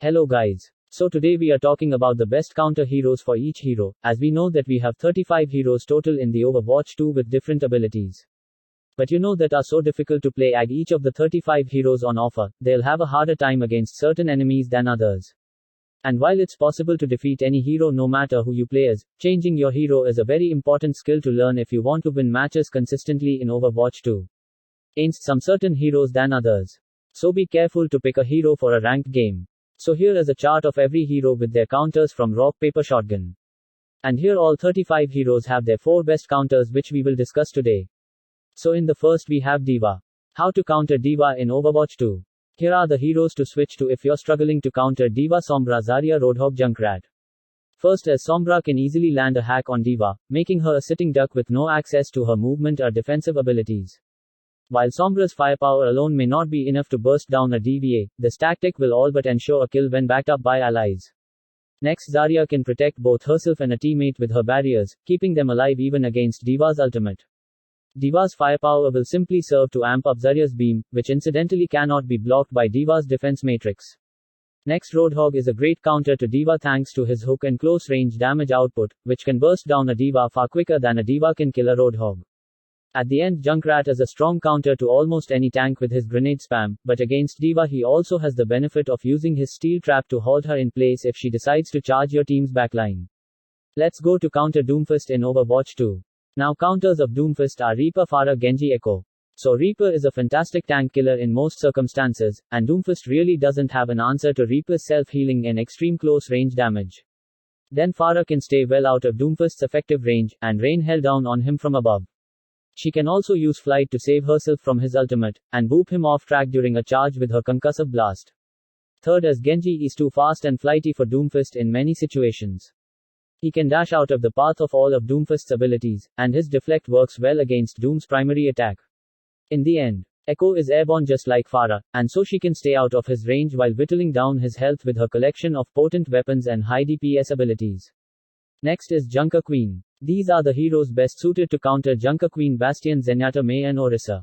Hello guys. So today we are talking about the best counter heroes for each hero, as we know that we have 35 heroes total in the Overwatch 2 with different abilities. But you know that are so difficult to play ag each of the 35 heroes on offer, they'll have a harder time against certain enemies than others. And while it's possible to defeat any hero no matter who you play as, changing your hero is a very important skill to learn if you want to win matches consistently in Overwatch 2. Against some certain heroes than others. So be careful to pick a hero for a ranked game. So here is a chart of every hero with their counters from rock paper shotgun. And here all 35 heroes have their 4 best counters which we will discuss today. So in the first we have D.Va. How to counter D.Va in Overwatch 2. Here are the heroes to switch to if you're struggling to counter D.Va: Sombra, Zarya, Roadhog, Junkrat. First, as Sombra can easily land a hack on D.Va, making her a sitting duck with no access to her movement or defensive abilities. While Sombra's firepower alone may not be enough to burst down a D.Va, this tactic will all but ensure a kill when backed up by allies. Next, Zarya can protect both herself and a teammate with her barriers, keeping them alive even against D.Va's ultimate. D.Va's firepower will simply serve to amp up Zarya's beam, which incidentally cannot be blocked by D.Va's defense matrix. Next, Roadhog is a great counter to D.Va thanks to his hook and close range damage output, which can burst down a D.Va far quicker than a D.Va can kill a Roadhog. At the end, Junkrat is a strong counter to almost any tank with his grenade spam, but against D.Va he also has the benefit of using his steel trap to hold her in place if she decides to charge your team's backline. Let's go to counter Doomfist in Overwatch 2. Now counters of Doomfist are Reaper, Pharah, Genji, Echo. So Reaper is a fantastic tank killer in most circumstances, and Doomfist really doesn't have an answer to Reaper's self-healing and extreme close range damage. Then Pharah can stay well out of Doomfist's effective range, and rain hell down on him from above. She can also use flight to save herself from his ultimate, and boop him off track during a charge with her concussive blast. Third, as Genji is too fast and flighty for Doomfist in many situations. He can dash out of the path of all of Doomfist's abilities, and his deflect works well against Doom's primary attack. In the end, Echo is airborne just like Pharah, and so she can stay out of his range while whittling down his health with her collection of potent weapons and high DPS abilities. Next is Junker Queen. These are the heroes best suited to counter Junker Queen: Bastion, Zenyatta, Mei and Orisa.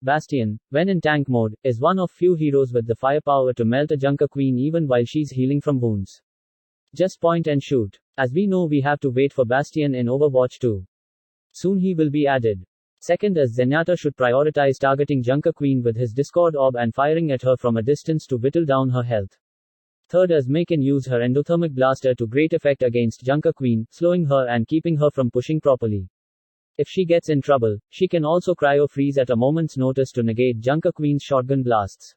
Bastion, when in tank mode, is one of few heroes with the firepower to melt a Junker Queen even while she's healing from wounds. Just point and shoot. As we know, we have to wait for Bastion in Overwatch 2. Soon he will be added. Second, as Zenyatta should prioritize targeting Junker Queen with his Discord orb and firing at her from a distance to whittle down her health. Third, as Mei can use her endothermic blaster to great effect against Junker Queen, slowing her and keeping her from pushing properly. If she gets in trouble, she can also cryo freeze at a moment's notice to negate Junker Queen's shotgun blasts.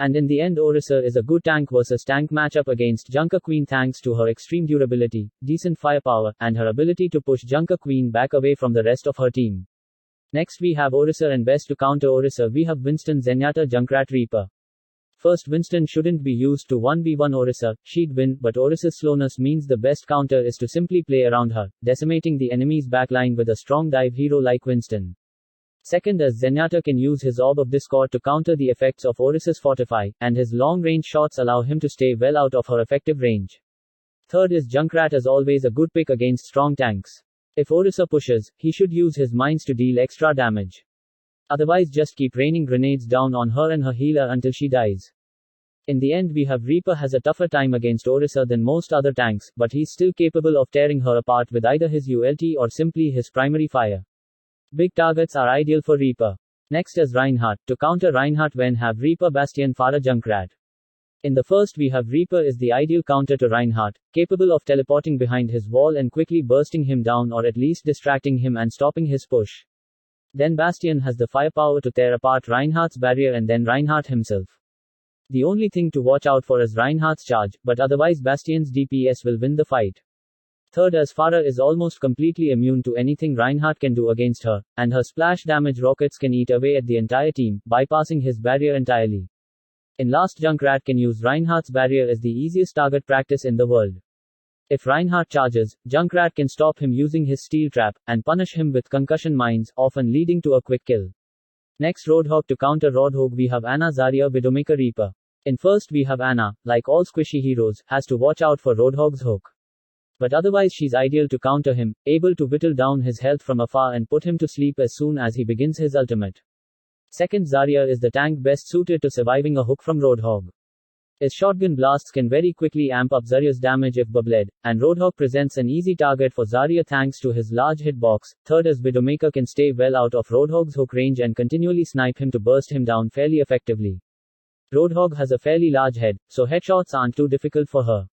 And in the end, Orisa is a good tank versus tank matchup against Junker Queen thanks to her extreme durability, decent firepower, and her ability to push Junker Queen back away from the rest of her team. Next we have Orisa, and best to counter Orisa we have Winston, Zenyatta, Junkrat, Reaper. First, Winston shouldn't be used to 1v1 Orisa, she'd win, but Orisa's slowness means the best counter is to simply play around her, decimating the enemy's backline with a strong dive hero like Winston. Second, as Zenyatta can use his Orb of Discord to counter the effects of Orisa's Fortify, and his long-range shots allow him to stay well out of her effective range. Third is Junkrat, as always a good pick against strong tanks. If Orisa pushes, he should use his mines to deal extra damage. Otherwise just keep raining grenades down on her and her healer until she dies. In the end, we have Reaper has a tougher time against Orisa than most other tanks, but he's still capable of tearing her apart with either his ult or simply his primary fire. Big targets are ideal for Reaper. Next is Reinhardt. To counter Reinhardt when have Reaper, Bastion, Pharah, Junkrat. In the first we have Reaper is the ideal counter to Reinhardt, capable of teleporting behind his wall and quickly bursting him down or at least distracting him and stopping his push. Then Bastion has the firepower to tear apart Reinhardt's barrier and then Reinhardt himself. The only thing to watch out for is Reinhardt's charge, but otherwise Bastion's DPS will win the fight. Third, as Pharah is almost completely immune to anything Reinhardt can do against her, and her splash damage rockets can eat away at the entire team, bypassing his barrier entirely. In last, Junkrat can use Reinhardt's barrier as the easiest target practice in the world. If Reinhardt charges, Junkrat can stop him using his steel trap, and punish him with concussion mines, often leading to a quick kill. Next, Roadhog. To counter Roadhog we have Ana, Zarya, Widowmaker, Reaper. In first we have Ana, like all squishy heroes, has to watch out for Roadhog's hook. But otherwise she's ideal to counter him, able to whittle down his health from afar and put him to sleep as soon as he begins his ultimate. Second, Zarya is the tank best suited to surviving a hook from Roadhog. His shotgun blasts can very quickly amp up Zarya's damage if bubbled, and Roadhog presents an easy target for Zarya thanks to his large hitbox. Third is Widowmaker can stay well out of Roadhog's hook range and continually snipe him to burst him down fairly effectively. Roadhog has a fairly large head, so headshots aren't too difficult for her.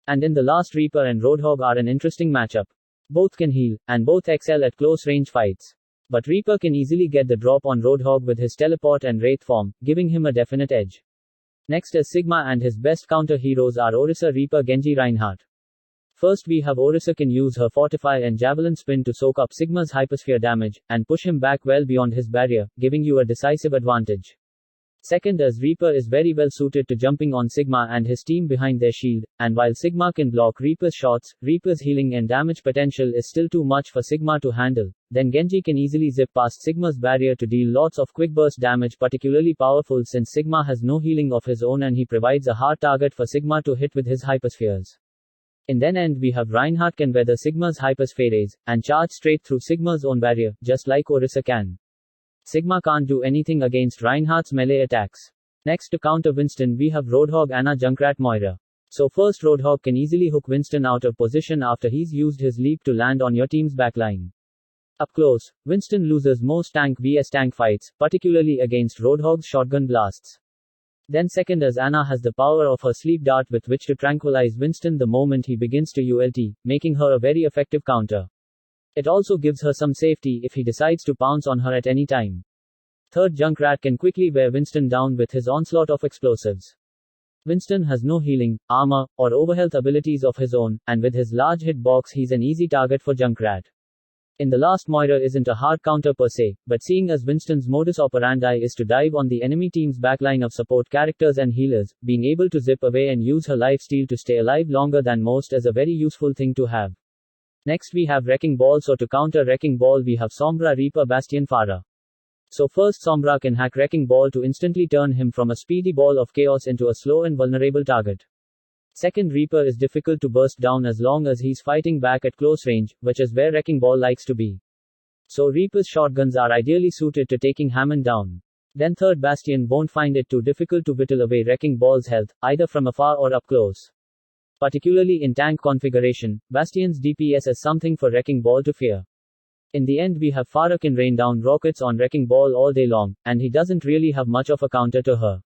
And in the last, Reaper and Roadhog are an interesting matchup. Both can heal, and both excel at close range fights. But Reaper can easily get the drop on Roadhog with his teleport and wraith form, giving him a definite edge. Next is Sigma, and his best counter heroes are Orisa, Reaper, Genji, Reinhardt. First we have Orisa can use her Fortify and Javelin Spin to soak up Sigma's hypersphere damage, and push him back well beyond his barrier, giving you a decisive advantage. Second is Reaper is very well suited to jumping on Sigma and his team behind their shield, and while Sigma can block Reaper's shots, Reaper's healing and damage potential is still too much for Sigma to handle. Then Genji can easily zip past Sigma's barrier to deal lots of quick burst damage, particularly powerful since Sigma has no healing of his own and he provides a hard target for Sigma to hit with his hyperspheres. In then end we have Reinhardt can weather Sigma's hyperspheres, and charge straight through Sigma's own barrier, just like Orisa can. Sigma can't do anything against Reinhardt's melee attacks. Next to counter Winston we have Roadhog, Ana, Junkrat, Moira. So first Roadhog can easily hook Winston out of position after he's used his leap to land on your team's backline. Up close, Winston loses most tank vs tank fights, particularly against Roadhog's shotgun blasts. Then second as Ana has the power of her sleep dart with which to tranquilize Winston the moment he begins to ult, making her a very effective counter. It also gives her some safety if he decides to pounce on her at any time. Third, Junkrat can quickly wear Winston down with his onslaught of explosives. Winston has no healing, armor, or overhealth abilities of his own, and with his large hitbox he's an easy target for Junkrat. In the last, Moira isn't a hard counter per se, but seeing as Winston's modus operandi is to dive on the enemy team's backline of support characters and healers, being able to zip away and use her lifesteal to stay alive longer than most is a very useful thing to have. Next we have Wrecking Ball, so to counter Wrecking Ball we have Sombra, Reaper, Bastion, Pharah. So first Sombra can hack Wrecking Ball to instantly turn him from a speedy ball of chaos into a slow and vulnerable target. Second, Reaper is difficult to burst down as long as he's fighting back at close range, which is where Wrecking Ball likes to be. So Reaper's shotguns are ideally suited to taking Hammond down. Then third, Bastion won't find it too difficult to whittle away Wrecking Ball's health, either from afar or up close. Particularly in tank configuration, Bastion's DPS is something for Wrecking Ball to fear. In the end we have Pharah can rain down rockets on Wrecking Ball all day long, and he doesn't really have much of a counter to her.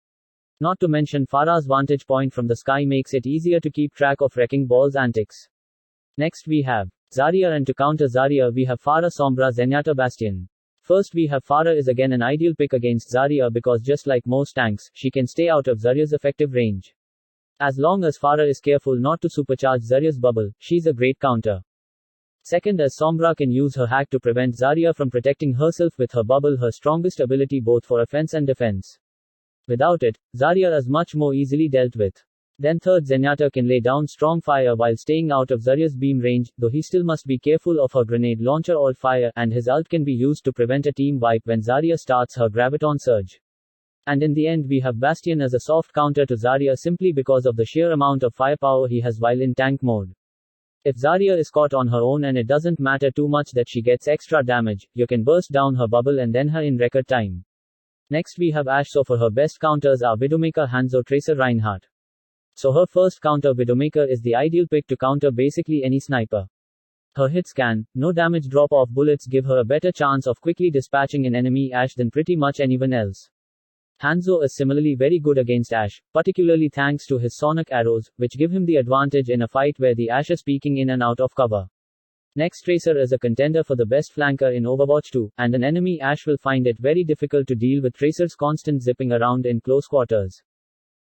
Not to mention Farah's vantage point from the sky makes it easier to keep track of Wrecking Ball's antics. Next we have Zarya, and to counter Zarya we have Pharah, Sombra, Zenyatta, Bastion. First we have Pharah is again an ideal pick against Zarya because just like most tanks, she can stay out of Zarya's effective range. As long as Pharah is careful not to supercharge Zarya's bubble, she's a great counter. Second, as Sombra can use her hack to prevent Zarya from protecting herself with her bubble, her strongest ability both for offense and defense. Without it, Zarya is much more easily dealt with. Then third, Zenyatta can lay down strong fire while staying out of Zarya's beam range, though he still must be careful of her grenade launcher or fire, and his ult can be used to prevent a team wipe when Zarya starts her Graviton Surge. And in the end we have Bastion as a soft counter to Zarya simply because of the sheer amount of firepower he has while in tank mode. If Zarya is caught on her own and it doesn't matter too much that she gets extra damage, you can burst down her bubble and then her in record time. Next we have Ashe, so for her best counters are Widowmaker, Hanzo, Tracer, Reinhardt. So her first counter, Widowmaker, is the ideal pick to counter basically any sniper. Her hit scan, no damage drop off bullets give her a better chance of quickly dispatching an enemy Ashe than pretty much anyone else. Hanzo is similarly very good against Ashe, particularly thanks to his sonic arrows, which give him the advantage in a fight where the Ashe is peeking in and out of cover. Next, Tracer is a contender for the best flanker in Overwatch 2, and an enemy Ashe will find it very difficult to deal with Tracer's constant zipping around in close quarters.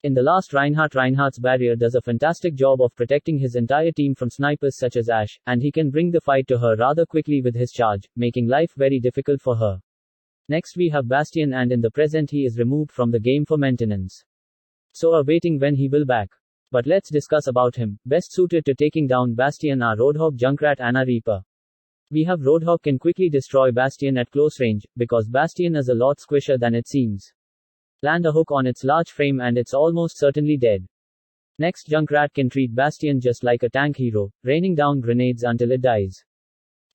In the last, Reinhardt's barrier does a fantastic job of protecting his entire team from snipers such as Ashe, and he can bring the fight to her rather quickly with his charge, making life very difficult for her. Next we have Bastion, and in the present he is removed from the game for maintenance. So are waiting when he will back. But let's discuss about him. Best suited to taking down Bastion are Roadhog, Junkrat, and Reaper. We have Roadhog can quickly destroy Bastion at close range, because Bastion is a lot squisher than it seems. Land a hook on its large frame and it's almost certainly dead. Next, Junkrat can treat Bastion just like a tank hero, raining down grenades until it dies.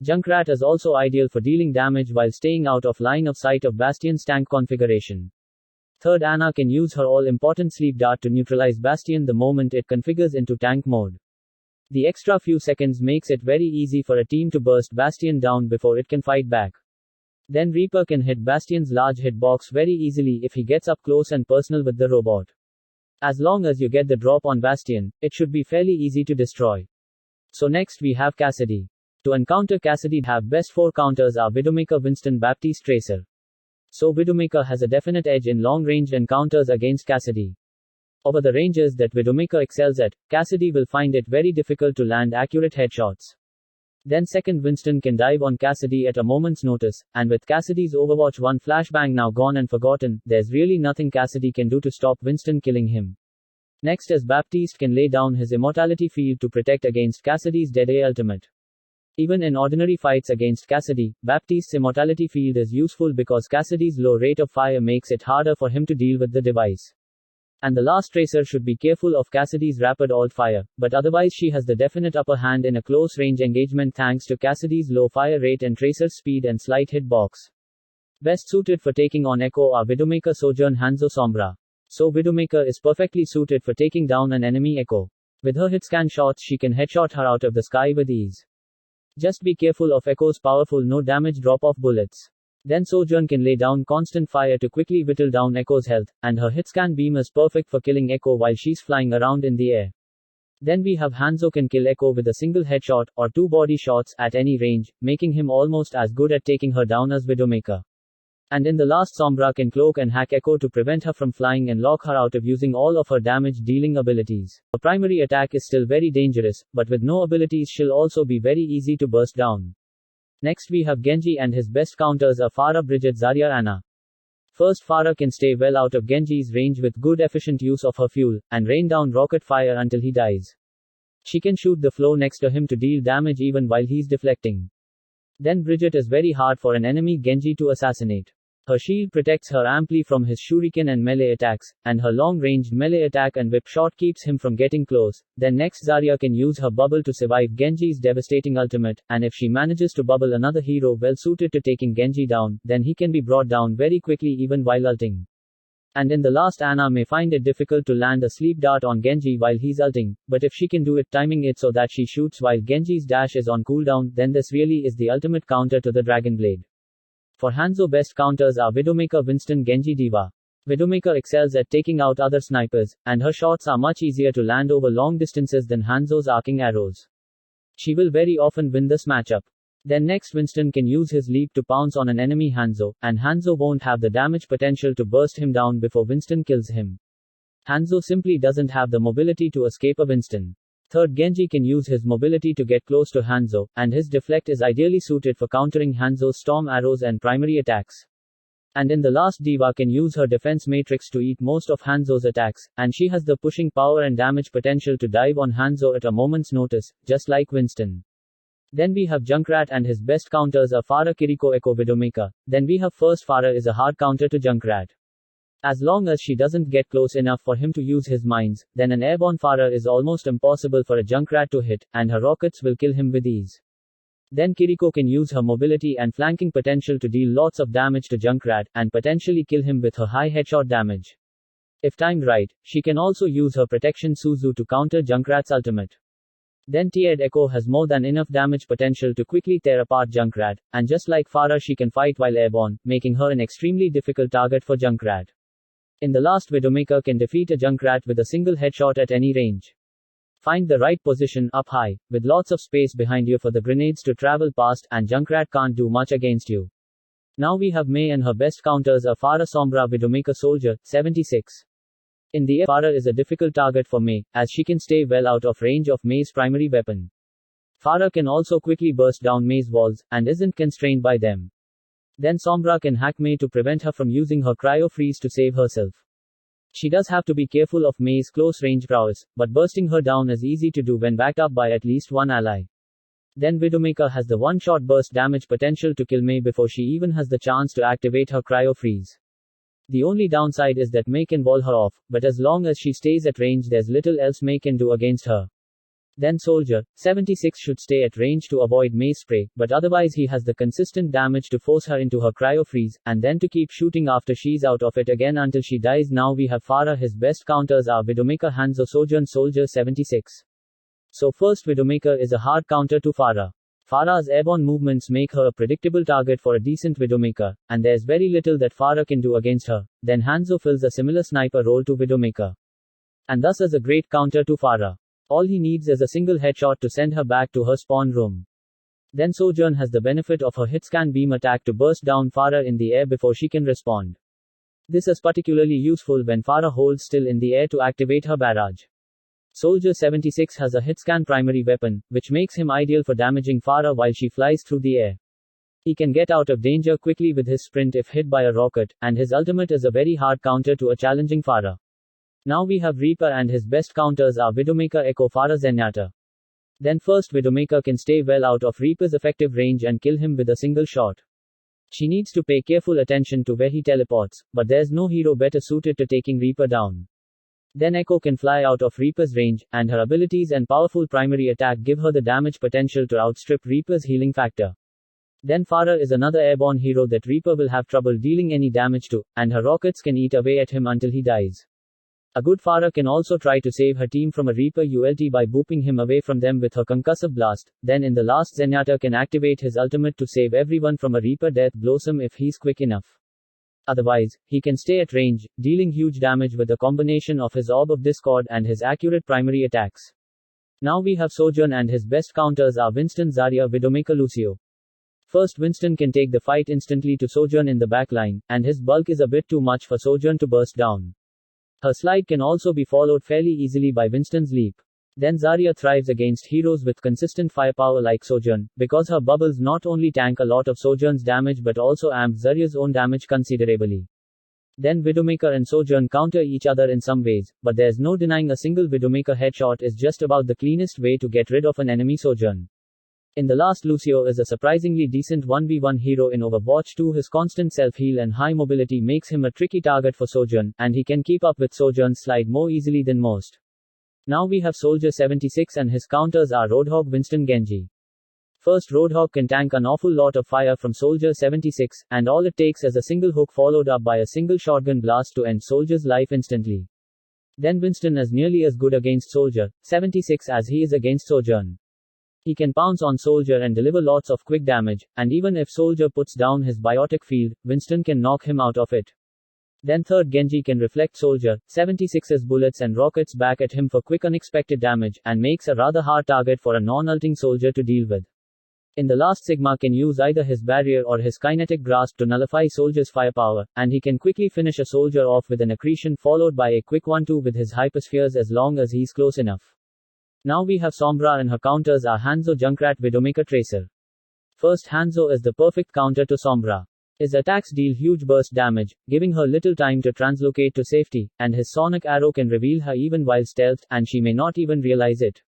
Junkrat is also ideal for dealing damage while staying out of line of sight of Bastion's tank configuration. Third, Ana can use her all-important sleep dart to neutralize Bastion the moment it configures into tank mode. The extra few seconds makes it very easy for a team to burst Bastion down before it can fight back. Then Reaper can hit Bastion's large hitbox very easily if he gets up close and personal with the robot. As long as you get the drop on Bastion, it should be fairly easy to destroy. So next we have Cassidy. To encounter Cassidy, have best 4 counters are Widowmaker, Winston, Baptiste, Tracer. So Widowmaker has a definite edge in long-ranged encounters against Cassidy. Over the ranges that Widowmaker excels at, Cassidy will find it very difficult to land accurate headshots. Then second, Winston can dive on Cassidy at a moment's notice, and with Cassidy's Overwatch 1 flashbang now gone and forgotten, there's really nothing Cassidy can do to stop Winston killing him. Next is Baptiste can lay down his immortality field to protect against Cassidy's Dead-A ultimate. Even in ordinary fights against Cassidy, Baptiste's immortality field is useful because Cassidy's low rate of fire makes it harder for him to deal with the device. And the last, Tracer should be careful of Cassidy's rapid alt fire, but otherwise she has the definite upper hand in a close range engagement thanks to Cassidy's low fire rate and Tracer's speed and slight hitbox. Best suited for taking on Echo are Widowmaker, Sojourn, Hanzo, Sombra. So Widowmaker is perfectly suited for taking down an enemy Echo. With her hitscan shots she can headshot her out of the sky with ease. Just be careful of Echo's powerful no damage drop-off bullets. Then Sojourn can lay down constant fire to quickly whittle down Echo's health, and her hitscan beam is perfect for killing Echo while she's flying around in the air. Then we have Hanzo can kill Echo with a single headshot, or 2 body shots, at any range, making him almost as good at taking her down as Widowmaker. And in the last, Sombra can cloak and hack Echo to prevent her from flying and lock her out of using all of her damage-dealing abilities. Her primary attack is still very dangerous, but with no abilities she'll also be very easy to burst down. Next we have Genji, and his best counters are Pharah, Brigitte, Zarya, Ana. First, Pharah can stay well out of Genji's range with good efficient use of her fuel, and rain down rocket fire until he dies. She can shoot the flow next to him to deal damage even while he's deflecting. Then Brigitte is very hard for an enemy Genji to assassinate. Her shield protects her amply from his shuriken and melee attacks, and her long-ranged melee attack and whip shot keeps him from getting close. Then next, Zarya can use her bubble to survive Genji's devastating ultimate, and if she manages to bubble another hero well suited to taking Genji down, then he can be brought down very quickly even while ulting. And in the last, Ana may find it difficult to land a sleep dart on Genji while he's ulting, but if she can do it timing it so that she shoots while Genji's dash is on cooldown, then this really is the ultimate counter to the Dragon Blade. For Hanzo, best counters are Widowmaker, Winston, Genji, D.Va. Widowmaker excels at taking out other snipers, and her shots are much easier to land over long distances than Hanzo's arcing arrows. She will very often win this matchup. Then next, Winston can use his leap to pounce on an enemy Hanzo, and Hanzo won't have the damage potential to burst him down before Winston kills him. Hanzo simply doesn't have the mobility to escape a Winston. Third, Genji can use his mobility to get close to Hanzo, and his deflect is ideally suited for countering Hanzo's storm arrows and primary attacks. And in the last, D.Va can use her defense matrix to eat most of Hanzo's attacks, and she has the pushing power and damage potential to dive on Hanzo at a moment's notice, just like Winston. Then we have Junkrat, and his best counters are Pharah, Kiriko, Echo, Widowmaker. Then we have first, Pharah is a hard counter to Junkrat. As long as she doesn't get close enough for him to use his mines, then an airborne Pharah is almost impossible for a Junkrat to hit, and her rockets will kill him with ease. Then Kiriko can use her mobility and flanking potential to deal lots of damage to Junkrat, and potentially kill him with her high headshot damage. If timed right, she can also use her protection Suzu to counter Junkrat's ultimate. Then tiered Echo has more than enough damage potential to quickly tear apart Junkrat, and just like Pharah she can fight while airborne, making her an extremely difficult target for Junkrat. In the last, Widowmaker can defeat a Junkrat with a single headshot at any range. Find the right position, up high, with lots of space behind you for the grenades to travel past, and Junkrat can't do much against you. Now we have Mei, and her best counters are Pharah, Sombra, Widowmaker, Soldier, 76. In the air, Pharah is a difficult target for Mei, as she can stay well out of range of Mei's primary weapon. Pharah can also quickly burst down Mei's walls, and isn't constrained by them. Then Sombra can hack Mei to prevent her from using her cryo freeze to save herself. She does have to be careful of Mei's close range prowess, but bursting her down is easy to do when backed up by at least one ally. Then Widowmaker has the one-shot burst damage potential to kill Mei before she even has the chance to activate her cryo freeze. The only downside is that Mei can wall her off, but as long as she stays at range there's little else Mei can do against her. Then Soldier, 76 should stay at range to avoid mace spray, but otherwise he has the consistent damage to force her into her cryo freeze, and then to keep shooting after she's out of it again until she dies. Now we have Pharah. His best counters are Widowmaker, Hanzo, Sojourn, Soldier, 76. So first, Widowmaker is a hard counter to Pharah. Pharah's airborne movements make her a predictable target for a decent Widowmaker, and there's very little that Pharah can do against her. Then Hanzo fills a similar sniper role to Widowmaker, and thus is a great counter to Pharah. All he needs is a single headshot to send her back to her spawn room. Then Sojourn has the benefit of her hitscan beam attack to burst down Pharah in the air before she can respond. This is particularly useful when Pharah holds still in the air to activate her barrage. Soldier 76 has a hitscan primary weapon, which makes him ideal for damaging Pharah while she flies through the air. He can get out of danger quickly with his sprint if hit by a rocket, and his ultimate is a very hard counter to a challenging Pharah. Now we have Reaper, and his best counters are Widowmaker, Echo, Pharah, Zenyatta. Then first, Widowmaker can stay well out of Reaper's effective range and kill him with a single shot. She needs to pay careful attention to where he teleports, but there's no hero better suited to taking Reaper down. Then Echo can fly out of Reaper's range, and her abilities and powerful primary attack give her the damage potential to outstrip Reaper's healing factor. Then Pharah is another airborne hero that Reaper will have trouble dealing any damage to, and her rockets can eat away at him until he dies. A good Pharah can also try to save her team from a Reaper ult by booping him away from them with her concussive blast. Then in the last, Zenyatta can activate his ultimate to save everyone from a Reaper death blossom if he's quick enough. Otherwise, he can stay at range, dealing huge damage with a combination of his Orb of Discord and his accurate primary attacks. Now we have Sojourn, and his best counters are Winston, Zarya, Widowmaker, Lucio. First, Winston can take the fight instantly to Sojourn in the backline, and his bulk is a bit too much for Sojourn to burst down. Her slide can also be followed fairly easily by Winston's leap. Then Zarya thrives against heroes with consistent firepower like Sojourn, because her bubbles not only tank a lot of Sojourn's damage but also amp Zarya's own damage considerably. Then Widowmaker and Sojourn counter each other in some ways, but there's no denying a single Widowmaker headshot is just about the cleanest way to get rid of an enemy Sojourn. In the last, Lucio is a surprisingly decent 1v1 hero in Overwatch 2. His constant self-heal and high mobility makes him a tricky target for Sojourn, and he can keep up with Sojourn's slide more easily than most. Now we have Soldier 76, and his counters are Roadhog, Winston, Genji. First, Roadhog can tank an awful lot of fire from Soldier 76, and all it takes is a single hook followed up by a single shotgun blast to end Soldier's life instantly. Then Winston is nearly as good against Soldier 76 as he is against Sojourn. He can pounce on Soldier and deliver lots of quick damage, and even if Soldier puts down his biotic field, Winston can knock him out of it. Then third, Genji can reflect Soldier 76's bullets and rockets back at him for quick unexpected damage, and makes a rather hard target for a non-ulting Soldier to deal with. In the last, Sigma can use either his barrier or his kinetic grasp to nullify Soldier's firepower, and he can quickly finish a Soldier off with an accretion followed by a quick 1-2 with his hyperspheres as long as he's close enough. Now we have Sombra, and her counters are Hanzo, Junkrat, Widowmaker, Tracer. First, Hanzo is the perfect counter to Sombra. His attacks deal huge burst damage, giving her little time to translocate to safety, and his sonic arrow can reveal her even while stealthed, and she may not even realize it.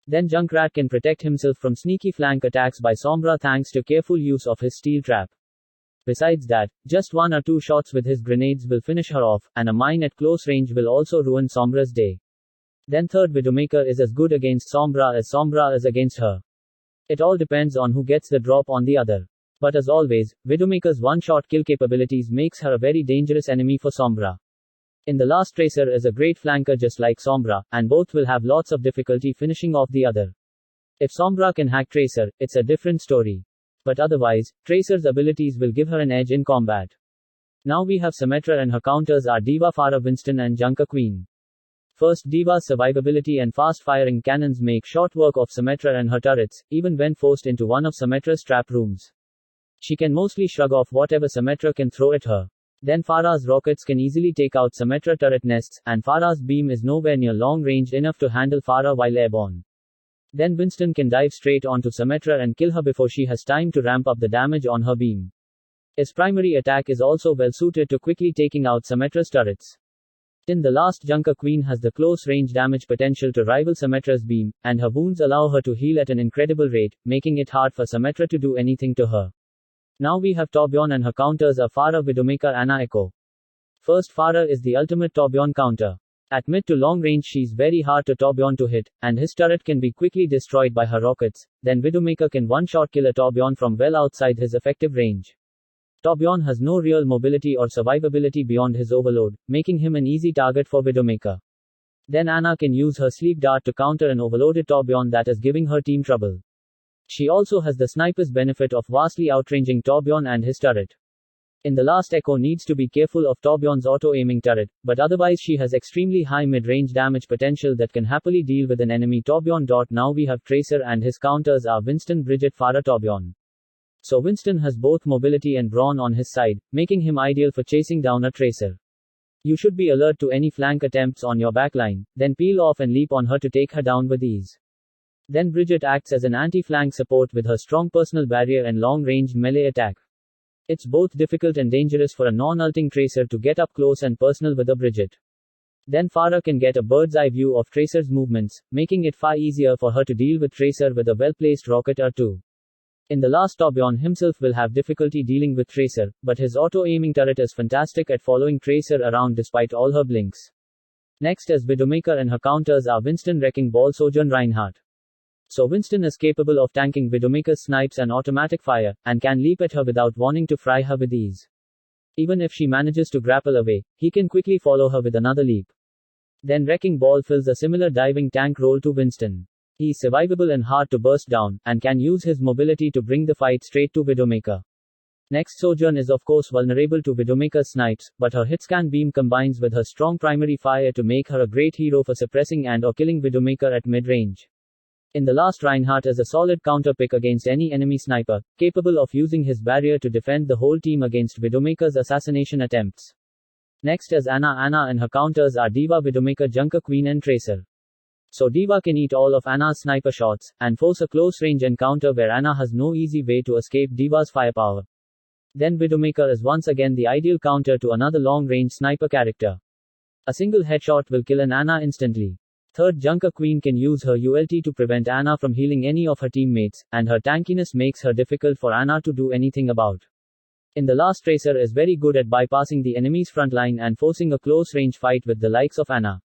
Then Junkrat can protect himself from sneaky flank attacks by Sombra thanks to careful use of his steel trap. Besides that, just 1 or 2 shots with his grenades will finish her off, and a mine at close range will also ruin Sombra's day. Then third, Widowmaker is as good against Sombra as Sombra is against her. It all depends on who gets the drop on the other. But as always, Widowmaker's one-shot kill capabilities makes her a very dangerous enemy for Sombra. In the last, Tracer is a great flanker just like Sombra, and both will have lots of difficulty finishing off the other. If Sombra can hack Tracer, it's a different story. But otherwise, Tracer's abilities will give her an edge in combat. Now we have Symmetra, and her counters are D.Va, Pharah, Winston, and Junker Queen. First, D.Va's survivability and fast-firing cannons make short work of Symmetra and her turrets, even when forced into one of Symmetra's trap rooms. She can mostly shrug off whatever Symmetra can throw at her. Then Pharah's rockets can easily take out Symmetra turret nests, and Pharah's beam is nowhere near long-ranged enough to handle Pharah while airborne. Then Winston can dive straight onto Symmetra and kill her before she has time to ramp up the damage on her beam. His primary attack is also well suited to quickly taking out Symmetra's turrets. In the last, Junker Queen has the close-range damage potential to rival Symmetra's beam, and her wounds allow her to heal at an incredible rate, making it hard for Symmetra to do anything to her. Now we have Torbjorn, and her counters are Pharah, Widowmaker, Ana, Echo. First, Pharah is the ultimate Torbjorn counter. At mid to long range she's very hard to Torbjorn to hit, and his turret can be quickly destroyed by her rockets. Then Widowmaker can one-shot kill a Torbjorn from well outside his effective range. Torbjorn has no real mobility or survivability beyond his overload, making him an easy target for Widowmaker. Then Ana can use her sleep dart to counter an overloaded Torbjorn that is giving her team trouble. She also has the sniper's benefit of vastly outranging Torbjorn and his turret. In the last Echo needs to be careful of Torbjorn's auto-aiming turret, but otherwise she has extremely high mid-range damage potential that can happily deal with an enemy Torbjorn. Now we have Tracer and his counters are Winston, Brigitte, Pharah, Torbjorn. So Winston has both mobility and brawn on his side, making him ideal for chasing down a Tracer. You should be alert to any flank attempts on your backline, then peel off and leap on her to take her down with ease. Then Brigitte acts as an anti-flank support with her strong personal barrier and long-range melee attack. It's both difficult and dangerous for a non-ulting Tracer to get up close and personal with a Brigitte. Then Pharah can get a bird's eye view of Tracer's movements, making it far easier for her to deal with Tracer with a well-placed rocket or two. In the last Torbjorn himself will have difficulty dealing with Tracer, but his auto-aiming turret is fantastic at following Tracer around despite all her blinks. Next is Widowmaker and her counters are Winston, Wrecking Ball, Sojourn, Reinhardt. So Winston is capable of tanking Widowmaker's snipes and automatic fire, and can leap at her without wanting to fry her with ease. Even if she manages to grapple away, he can quickly follow her with another leap. Then Wrecking Ball fills a similar diving tank role to Winston. He is survivable and hard to burst down, and can use his mobility to bring the fight straight to Widowmaker. Next, Sojourn is of course vulnerable to Widowmaker's snipes, but her hitscan beam combines with her strong primary fire to make her a great hero for suppressing and or killing Widowmaker at mid-range. In the last, Reinhardt is a solid counter pick against any enemy sniper, capable of using his barrier to defend the whole team against Widowmaker's assassination attempts. Next is Ana. Ana and her counters are D.Va, Widowmaker, Junker, Queen and Tracer. So D.Va can eat all of Ana's sniper shots, and force a close-range encounter where Ana has no easy way to escape D.Va's firepower. Then Widowmaker is once again the ideal counter to another long-range sniper character. A single headshot will kill an Ana instantly. Third, Junker Queen can use her ult to prevent Ana from healing any of her teammates, and her tankiness makes her difficult for Ana to do anything about. In the last, Tracer is very good at bypassing the enemy's frontline and forcing a close-range fight with the likes of Ana.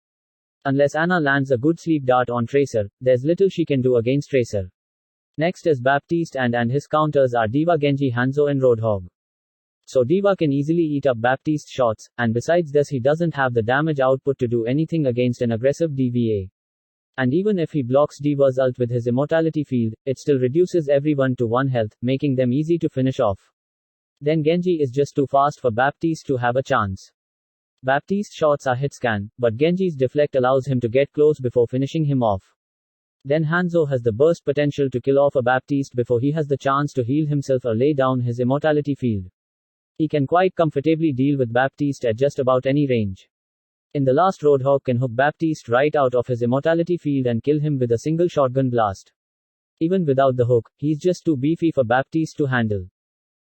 Unless Ana lands a good sleep dart on Tracer, there's little she can do against Tracer. Next is Baptiste and his counters are D.Va, Genji, Hanzo and Roadhog. So D.Va can easily eat up Baptiste's shots, and besides this he doesn't have the damage output to do anything against an aggressive D.Va. And even if he blocks D.Va's ult with his immortality field, it still reduces everyone to 1 health, making them easy to finish off. Then Genji is just too fast for Baptiste to have a chance. Baptiste's shots are hitscan, but Genji's deflect allows him to get close before finishing him off. Then Hanzo has the burst potential to kill off a Baptiste before he has the chance to heal himself or lay down his immortality field. He can quite comfortably deal with Baptiste at just about any range. In the last, Roadhog can hook Baptiste right out of his immortality field and kill him with a single shotgun blast. Even without the hook, he's just too beefy for Baptiste to handle.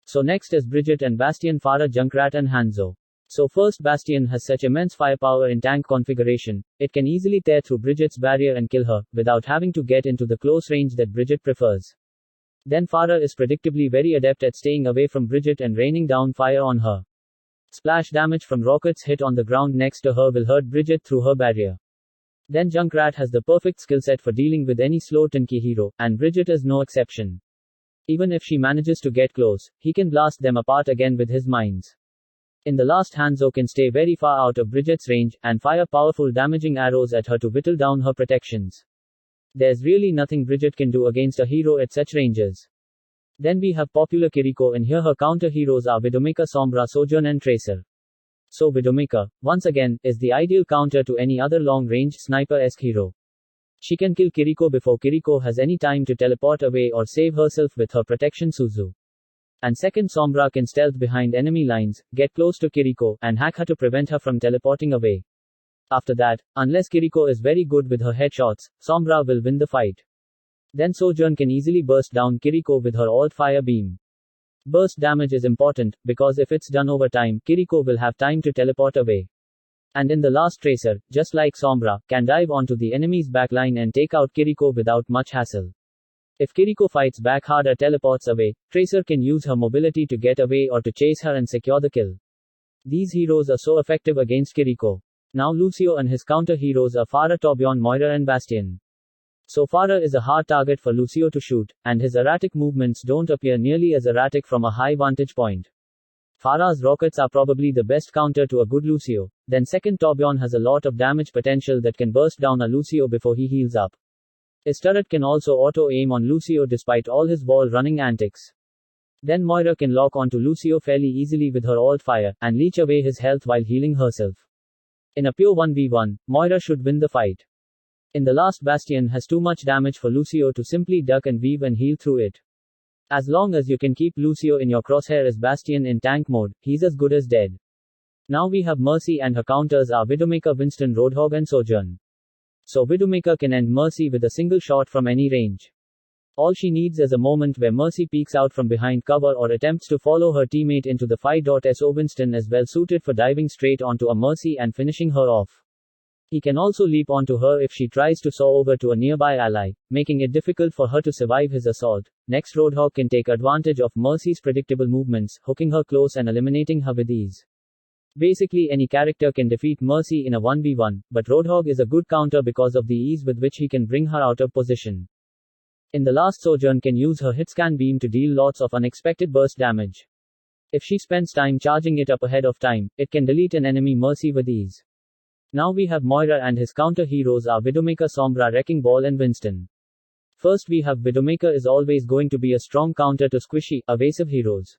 So next is Brigitte and Bastion, Pharah, Junkrat and Hanzo. So first, Bastion has such immense firepower in tank configuration, it can easily tear through Brigitte's barrier and kill her, without having to get into the close range that Brigitte prefers. Then Pharah is predictably very adept at staying away from Brigitte and raining down fire on her. Splash damage from rockets hit on the ground next to her will hurt Brigitte through her barrier. Then Junkrat has the perfect skill set for dealing with any slow tanky hero, and Brigitte is no exception. Even if she manages to get close, he can blast them apart again with his mines. In the last, Hanzo can stay very far out of Brigitte's range, and fire powerful damaging arrows at her to whittle down her protections. There's really nothing Brigitte can do against a hero at such ranges. Then we have popular Kiriko, and here her counter heroes are Widowmaker, Sombra, Sojourn and Tracer. So Widowmaker, once again, is the ideal counter to any other long-range sniper-esque hero. She can kill Kiriko before Kiriko has any time to teleport away or save herself with her protection Suzu. And second, Sombra can stealth behind enemy lines, get close to Kiriko, and hack her to prevent her from teleporting away. After that, unless Kiriko is very good with her headshots, Sombra will win the fight. Then Sojourn can easily burst down Kiriko with her alt fire beam. Burst damage is important, because if it's done over time, Kiriko will have time to teleport away. And in the last, Tracer, just like Sombra, can dive onto the enemy's backline and take out Kiriko without much hassle. If Kiriko fights back hard or teleports away, Tracer can use her mobility to get away or to chase her and secure the kill. These heroes are so effective against Kiriko. Now Lucio and his counter heroes are Pharah, Torbjorn, Moira and Bastion. So Pharah is a hard target for Lucio to shoot, and his erratic movements don't appear nearly as erratic from a high vantage point. Pharah's rockets are probably the best counter to a good Lucio. Then second, Torbjorn has a lot of damage potential that can burst down a Lucio before he heals up. His turret can also auto-aim on Lucio despite all his wall-running antics. Then Moira can lock onto Lucio fairly easily with her alt-fire, and leech away his health while healing herself. In a pure 1v1, Moira should win the fight. In the last, Bastion has too much damage for Lucio to simply duck and weave and heal through it. As long as you can keep Lucio in your crosshair as Bastion in tank mode, he's as good as dead. Now we have Mercy, and her counters are Widowmaker, Winston, Roadhog and Sojourn. So Widowmaker can end Mercy with a single shot from any range. All she needs is a moment where Mercy peeks out from behind cover or attempts to follow her teammate into the fight.So. Winston is well suited for diving straight onto a Mercy and finishing her off. He can also leap onto her if she tries to soar over to a nearby ally, making it difficult for her to survive his assault. Next, Roadhog can take advantage of Mercy's predictable movements, hooking her close and eliminating her with ease. Basically any character can defeat Mercy in a 1v1, but Roadhog is a good counter because of the ease with which he can bring her out of position. In the last, Sojourn can use her hitscan beam to deal lots of unexpected burst damage. If she spends time charging it up ahead of time, it can delete an enemy Mercy with ease. Now we have Moira, and his counter heroes are Widowmaker, Sombra, Wrecking Ball and Winston. First we have Widowmaker is always going to be a strong counter to squishy, evasive heroes.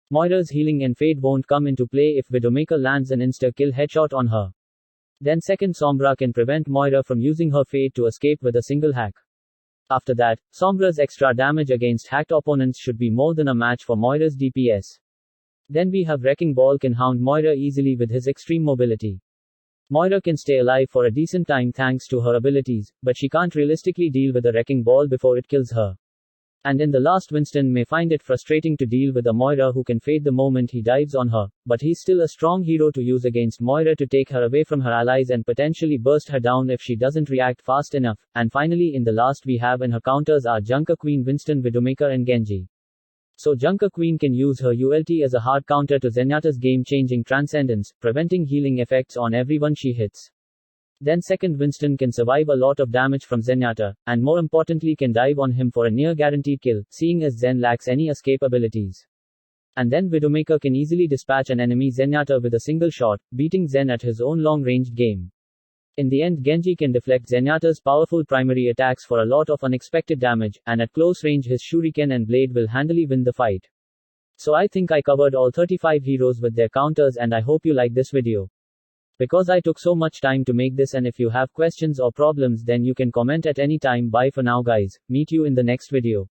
Moira's healing and fade won't come into play if Widowmaker lands an insta-kill headshot on her. Then second, Sombra can prevent Moira from using her fade to escape with a single hack. After that, Sombra's extra damage against hacked opponents should be more than a match for Moira's DPS. Then we have Wrecking Ball can hound Moira easily with his extreme mobility. Moira can stay alive for a decent time thanks to her abilities, but she can't realistically deal with a Wrecking Ball before it kills her. And in the last, Winston may find it frustrating to deal with a Moira who can fade the moment he dives on her, but he's still a strong hero to use against Moira to take her away from her allies and potentially burst her down if she doesn't react fast enough. And finally, in the last, we have in her counters are Junker Queen, Winston, Widowmaker and Genji. So Junker Queen can use her ult as a hard counter to Zenyatta's game-changing Transcendence, preventing healing effects on everyone she hits. Then second, Winston can survive a lot of damage from Zenyatta, and more importantly can dive on him for a near-guaranteed kill, seeing as Zen lacks any escape abilities. And then Widowmaker can easily dispatch an enemy Zenyatta with a single shot, beating Zen at his own long-ranged game. In the end, Genji can deflect Zenyatta's powerful primary attacks for a lot of unexpected damage, and at close range his shuriken and blade will handily win the fight. So I think I covered all 35 heroes with their counters, and I hope you like this video. Because I took so much time to make this, and if you have questions or problems then you can comment at any time. Bye for now guys, meet you in the next video.